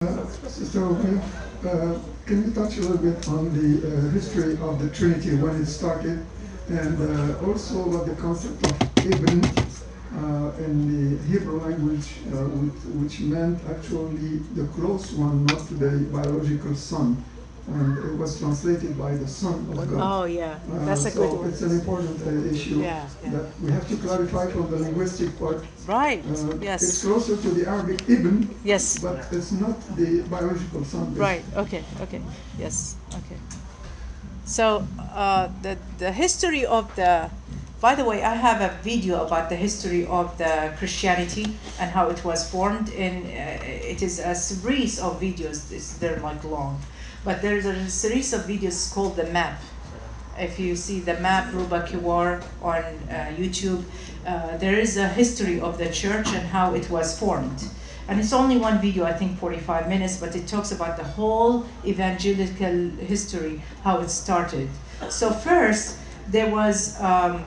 Sister Open, can you touch a little bit on the history of the Trinity when it started, and also about the concept of Ibn in the Hebrew language, which meant actually the close one, not the biological son. And it was translated by the Son of God. Oh, yeah, that's a good one. It's an important issue that we have to clarify from the linguistic part. Right, yes. It's closer to the Arabic Ibn, yes, but it's not the biological son. Right, okay, yes, okay. So the history of the, by the way, I have a video about the history of the Christianity and how it was formed. It is a series of videos. They're like long. But there's a series of videos called The Map. If you see The Map, Ruba Kiwar on YouTube, there is a history of the church and how it was formed. And it's only one video, I think 45 minutes, but it talks about the whole evangelical history, how it started. So first, there was a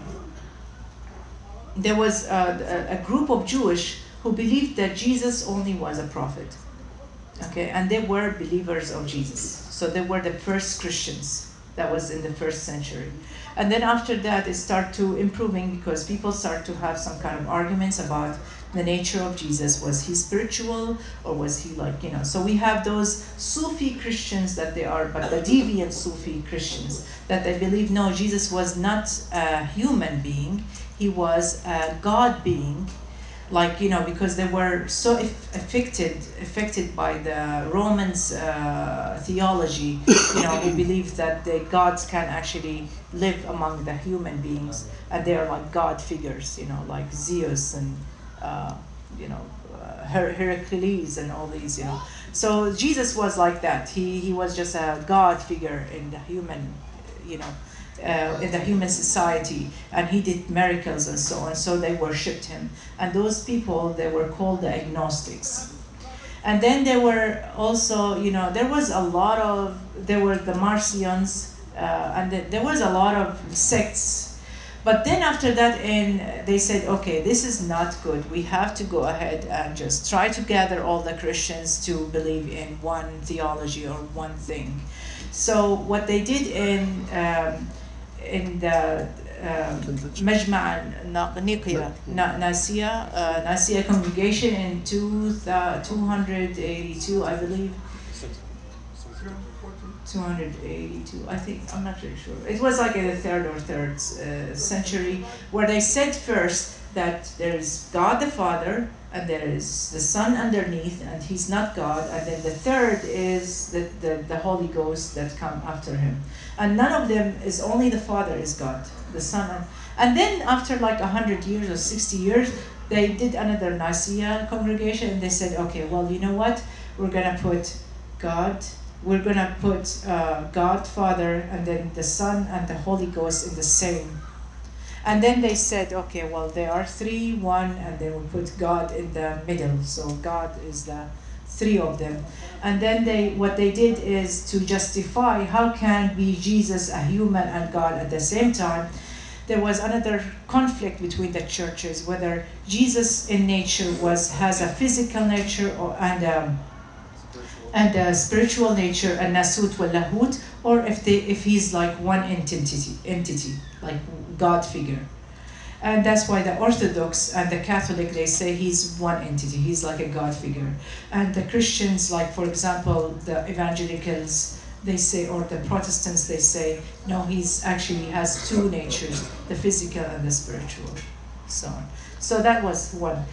group of Jewish who believed that Jesus only was a prophet. Okay, and they were believers of Jesus. So they were the first Christians. That was in the first century. And then after that, it started to improving because people start to have some kind of arguments about the nature of Jesus. Was he spiritual or was he So we have those Sufi Christians that they are, but the deviant Sufi Christians that they believe, no, Jesus was not a human being. He was a God being. Because they were so affected by the Romans' theology, who believed that the gods can actually live among the human beings, and they are like God figures, like Zeus and Hercules and all these, So Jesus was like that. He was just a God figure in the human, in the human society, and he did miracles and so on, so they worshipped him. And those people, they were called the agnostics. And then there were also, there were the Marcions, and there was a lot of sects. But then after that, they said, okay, this is not good. We have to go ahead and just try to gather all the Christians to believe in one theology or one thing. So what they did in the Majma' Nicaea congregation in 282, I believe. 282, I think, I'm not really sure. It was like in the third century, where they said first that there is God the Father, and there is the Son underneath, and he's not God, and then the third is the Holy Ghost that come after him. And none of them is, only the Father is God, the Son. And then after like 100 years or 60 years, they did another Nicaea congregation, and they said, okay, well, you know what? We're going to put God, God, Father, and then the Son and the Holy Ghost in the same. And then they said, okay, well, they are three, one, and then we put God in the middle. So God is the three of them. And then what they did is to justify how can be Jesus a human and God at the same time. There was another conflict between the churches, whether Jesus in nature has a physical nature and a spiritual nature, and nasut wal lahut, or if he's like one entity, like God figure. And that's why the Orthodox and the Catholic, they say he's one entity, he's like a God figure. And the Christians, like for example, the evangelicals, they say, or the Protestants, they say, no, he's actually has two natures, the physical and the spiritual, so on. So that was one.